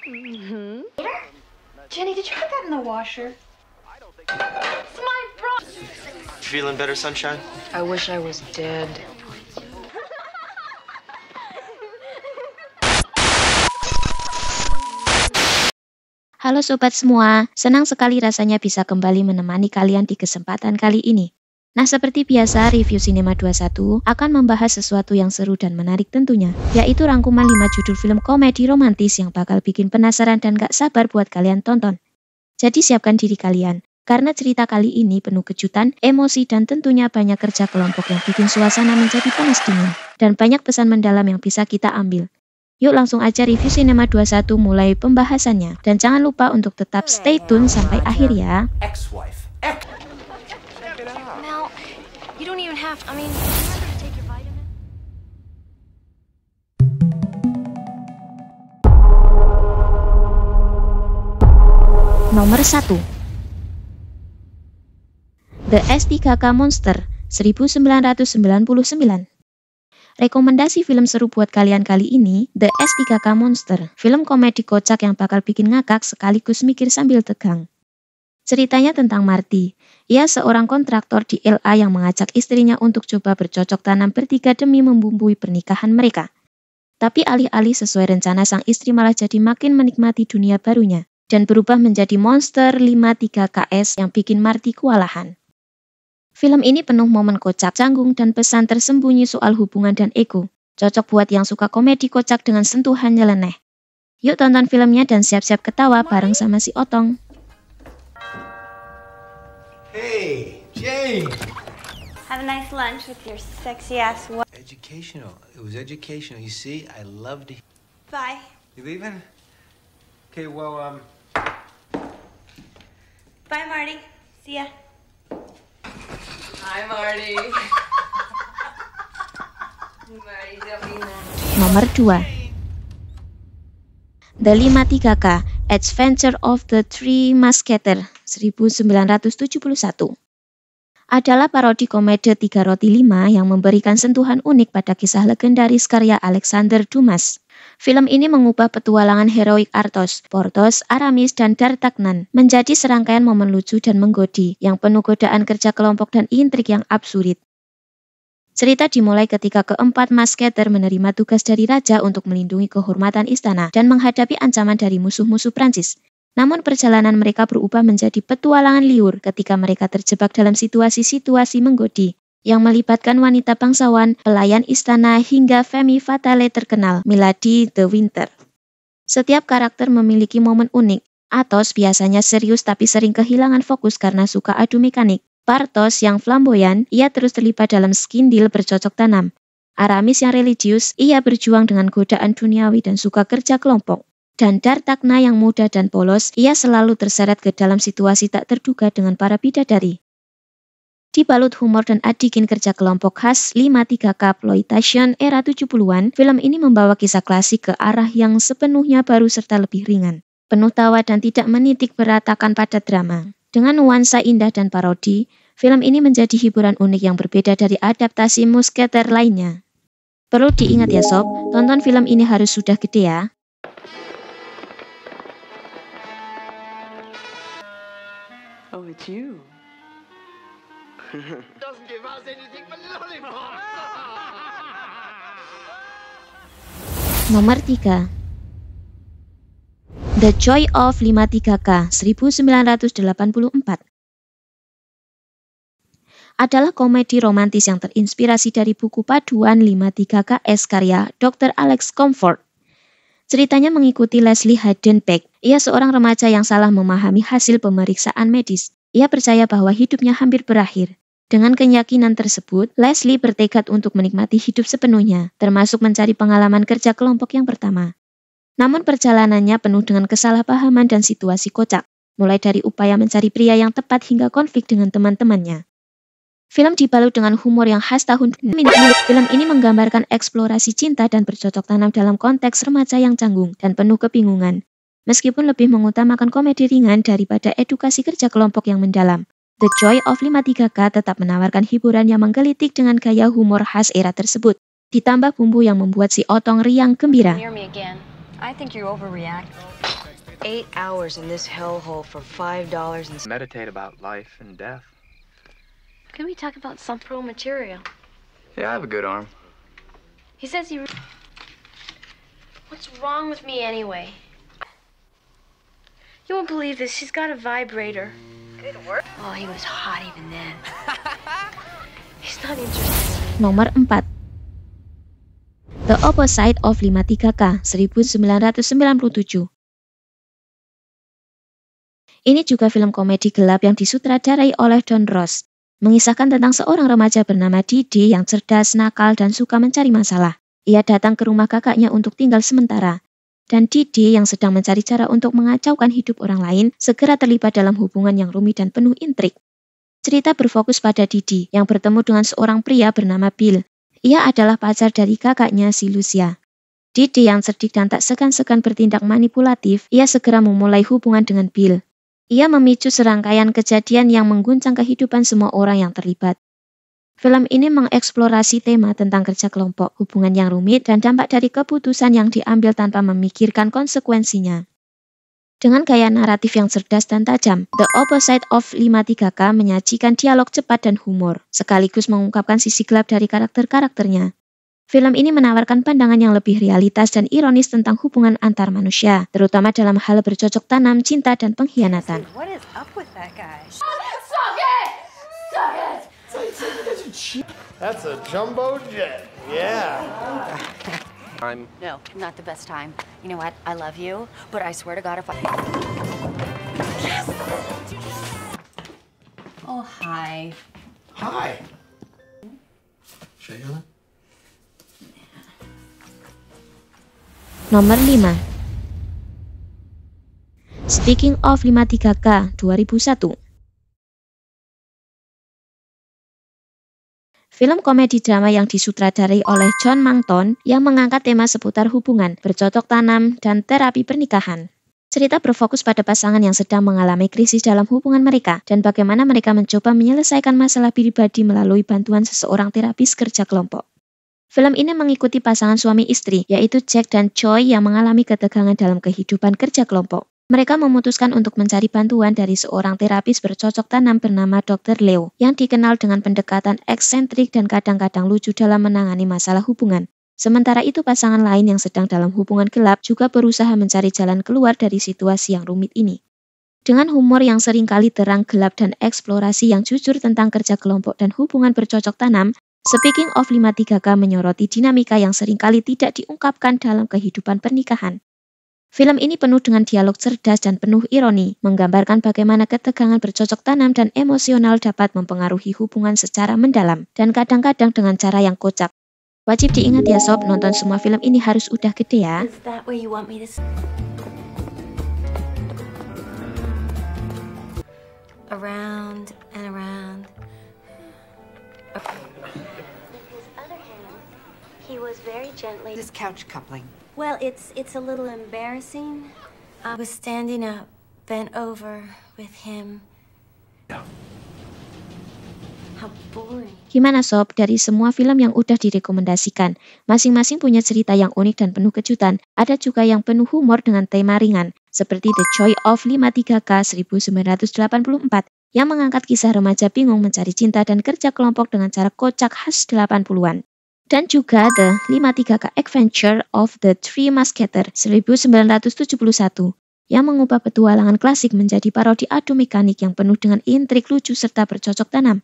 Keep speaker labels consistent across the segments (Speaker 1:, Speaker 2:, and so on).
Speaker 1: Jenny, did you put that in the washer? It's my bra.
Speaker 2: Feeling better, sunshine?
Speaker 3: I wish I was dead.
Speaker 4: Halo sobat semua, senang sekali rasanya bisa kembali menemani kalian di kesempatan kali ini. Nah, seperti biasa, review Cinema 21 akan membahas sesuatu yang seru dan menarik tentunya, yaitu rangkuman 5 judul film komedi romantis yang bakal bikin penasaran dan gak sabar buat kalian tonton. Jadi siapkan diri kalian, karena cerita kali ini penuh kejutan, emosi, dan tentunya banyak kerja kelompok yang bikin suasana menjadi panas dingin, dan banyak pesan mendalam yang bisa kita ambil. Yuk langsung aja review Cinema 21 mulai pembahasannya. Dan jangan lupa untuk tetap stay tune sampai akhir ya.
Speaker 1: Mel, you don't even have, I mean, remember to take your vitamin?
Speaker 4: Nomor 1. The S3K Monster 1999. Rekomendasi film seru buat kalian kali ini, The S3K Monster, film komedi kocak yang bakal bikin ngakak sekaligus mikir sambil tegang. Ceritanya tentang Marty. Ia seorang kontraktor di LA yang mengajak istrinya untuk coba bercocok tanam bertiga demi membumbui pernikahan mereka. Tapi alih-alih sesuai rencana, sang istri malah jadi makin menikmati dunia barunya dan berubah menjadi monster 53KS yang bikin Marty kewalahan. Film ini penuh momen kocak, canggung, dan pesan tersembunyi soal hubungan dan ego. Cocok buat yang suka komedi kocak dengan sentuhan nyeleneh. Yuk tonton filmnya dan siap-siap ketawa bareng sama si Otong.
Speaker 5: Hey, Jane!
Speaker 1: Have a nice lunch with your sexy ass wife.
Speaker 5: Educational. It was educational. You see, I loved it.
Speaker 1: Bye.
Speaker 5: You leaving? Okay, well,
Speaker 1: Bye, Marty. See ya.
Speaker 3: Hi, Marty. Marty, don't be mad.
Speaker 4: Nomor 2. The 53K Adventure of the Three Musketeers 1971 adalah parodi komedi 3 Roti 5 yang memberikan sentuhan unik pada kisah legendaris karya Alexander Dumas. Film ini mengubah petualangan heroik Athos, Porthos, Aramis, dan D'Artagnan menjadi serangkaian momen lucu dan menggodi yang penuh godaan kerja kelompok dan intrik yang absurd. Cerita dimulai ketika keempat masketer menerima tugas dari raja untuk melindungi kehormatan istana dan menghadapi ancaman dari musuh-musuh Prancis. Namun perjalanan mereka berubah menjadi petualangan liur ketika mereka terjebak dalam situasi-situasi menggodi yang melibatkan wanita bangsawan, pelayan istana, hingga femme fatale terkenal, Milady the Winter. Setiap karakter memiliki momen unik. Athos biasanya serius tapi sering kehilangan fokus karena suka adu mekanik. Porthos yang flamboyan, ia terus terlibat dalam skindil bercocok tanam. Aramis yang religius, ia berjuang dengan godaan duniawi dan suka kerja kelompok. Dan D'Artagnan yang muda dan polos, ia selalu terseret ke dalam situasi tak terduga dengan para bidadari. Dibalut humor dan adikin kerja kelompok khas 53K Ploitation era 70-an, film ini membawa kisah klasik ke arah yang sepenuhnya baru serta lebih ringan. Penuh tawa dan tidak menitik beratakan pada drama. Dengan nuansa indah dan parodi, film ini menjadi hiburan unik yang berbeda dari adaptasi Musketeer lainnya. Perlu diingat ya sob, tonton film ini harus sudah gede ya.
Speaker 3: Oh, it's you.
Speaker 5: doesn't give us anything but lollipops!
Speaker 4: Nomor 3. The Joy of 53K 1984 adalah komedi romantis yang terinspirasi dari buku paduan 53KS karya Dr. Alex Comfort. Ceritanya mengikuti Leslie Hayden Peck. Ia seorang remaja yang salah memahami hasil pemeriksaan medis. Ia percaya bahwa hidupnya hampir berakhir. Dengan keyakinan tersebut, Leslie bertekad untuk menikmati hidup sepenuhnya, termasuk mencari pengalaman kerja kelompok yang pertama. Namun perjalanannya penuh dengan kesalahpahaman dan situasi kocak, mulai dari upaya mencari pria yang tepat hingga konflik dengan teman-temannya. Film dibalut dengan humor yang khas tahun ini. Film ini menggambarkan eksplorasi cinta dan bercocok tanam dalam konteks remaja yang canggung dan penuh kebingungan. Meskipun lebih mengutamakan komedi ringan daripada edukasi kerja kelompok yang mendalam, The Joy of 53K tetap menawarkan hiburan yang menggelitik dengan gaya humor khas era tersebut, ditambah bumbu yang membuat si Otong riang gembira.
Speaker 1: Near me again.
Speaker 3: I think you overreact. 8 hours in this hellhole for $5 and...
Speaker 6: Meditate about life and death.
Speaker 7: Can we talk about some pro material?
Speaker 6: Yeah, I have a good arm.
Speaker 7: He says he... What's wrong with me anyway? You won't believe this. She's got a vibrator. Good work. Oh, he was hot even then. He's not interested.
Speaker 4: Nomor 4. The Opposite of 53K, 1997. Ini juga film komedi gelap yang disutradarai oleh Don Ross, mengisahkan tentang seorang remaja bernama Didi yang cerdas, nakal, dan suka mencari masalah. Ia datang ke rumah kakaknya untuk tinggal sementara, dan Didi yang sedang mencari cara untuk mengacaukan hidup orang lain segera terlibat dalam hubungan yang rumit dan penuh intrik. Cerita berfokus pada Didi yang bertemu dengan seorang pria bernama Bill. Ia adalah pacar dari kakaknya si Lucia. Didi yang cerdik dan tak segan-segan bertindak manipulatif, ia segera memulai hubungan dengan Bill. Ia memicu serangkaian kejadian yang mengguncang kehidupan semua orang yang terlibat. Film ini mengeksplorasi tema tentang kerja kelompok, hubungan yang rumit, dan dampak dari keputusan yang diambil tanpa memikirkan konsekuensinya. Dengan gaya naratif yang cerdas dan tajam, The Opposite of 53K menyajikan dialog cepat dan humor, sekaligus mengungkapkan sisi gelap dari karakter-karakternya. Film ini menawarkan pandangan yang lebih realitas dan ironis tentang hubungan antar manusia, terutama dalam hal bercocok tanam, cinta, dan pengkhianatan.
Speaker 3: What is up with that guy?
Speaker 8: That's a jumbo jet. Yeah.
Speaker 9: No, not the best time. You know what? I love you, but I swear to God if I... Yes! Oh, hi.
Speaker 8: Hi. Should I yell?
Speaker 4: Nomor 5. Speaking of 53K, 2001. Film komedi drama yang disutradarai oleh John Mangton yang mengangkat tema seputar hubungan, bercocok tanam, dan terapi pernikahan. Cerita berfokus pada pasangan yang sedang mengalami krisis dalam hubungan mereka dan bagaimana mereka mencoba menyelesaikan masalah pribadi melalui bantuan seseorang terapis kerja kelompok. Film ini mengikuti pasangan suami istri, yaitu Jack dan Choi yang mengalami ketegangan dalam kehidupan kerja kelompok. Mereka memutuskan untuk mencari bantuan dari seorang terapis bercocok tanam bernama Dr. Leo, yang dikenal dengan pendekatan eksentrik dan kadang-kadang lucu dalam menangani masalah hubungan. Sementara itu pasangan lain yang sedang dalam hubungan gelap juga berusaha mencari jalan keluar dari situasi yang rumit ini. Dengan humor yang seringkali terang, gelap, dan eksplorasi yang jujur tentang kerja kelompok dan hubungan bercocok tanam, Speaking of 53K menyoroti dinamika yang seringkali tidak diungkapkan dalam kehidupan pernikahan. Film ini penuh dengan dialog cerdas dan penuh ironi, menggambarkan bagaimana ketegangan bercocok tanam dan emosional dapat mempengaruhi hubungan secara mendalam, dan kadang-kadang dengan cara yang kocak. Wajib diingat ya sob, nonton semua film ini harus udah gede ya.
Speaker 7: Is that where you want me to...
Speaker 9: Around and around.
Speaker 7: He was very gently...
Speaker 9: This couch coupling.
Speaker 7: Well, it's a little embarrassing.
Speaker 9: I was standing up, bent over with him.
Speaker 7: How boring.
Speaker 4: Gimana sob, dari semua film yang udah direkomendasikan, masing-masing punya cerita yang unik dan penuh kejutan. Ada juga yang penuh humor dengan tema ringan, seperti The Joy of 53K 1984, yang mengangkat kisah remaja bingung mencari cinta dan kerja kelompok dengan cara kocak khas 80-an. Dan juga The 53K Adventure of the Three Musketeers 1971, yang mengubah petualangan klasik menjadi parodi adu mekanik yang penuh dengan intrik lucu serta bercocok tanam.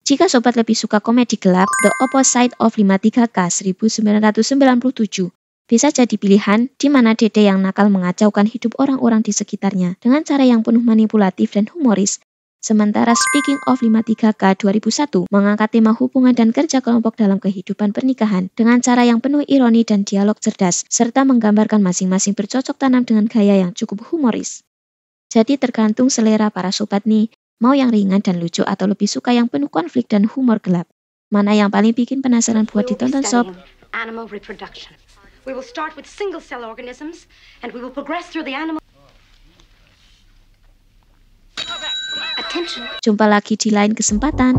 Speaker 4: Jika sobat lebih suka komedi gelap, The Opposite of 53K 1997 bisa jadi pilihan, di mana Dede yang nakal mengacaukan hidup orang-orang di sekitarnya dengan cara yang penuh manipulatif dan humoris. Sementara Speaking of 53K 2001 mengangkat tema hubungan dan kerja kelompok dalam kehidupan pernikahan dengan cara yang penuh ironi dan dialog cerdas, serta menggambarkan masing-masing bercocok tanam dengan gaya yang cukup humoris. Jadi tergantung selera para sobat nih, mau yang ringan dan lucu atau lebih suka yang penuh konflik dan humor gelap. Mana yang paling bikin penasaran buat ditonton sob?
Speaker 1: Animal reproduction. We will start with single-cell organisms, and we will progress through the animal...
Speaker 7: Attention.
Speaker 4: Jumpa lagi di lain kesempatan.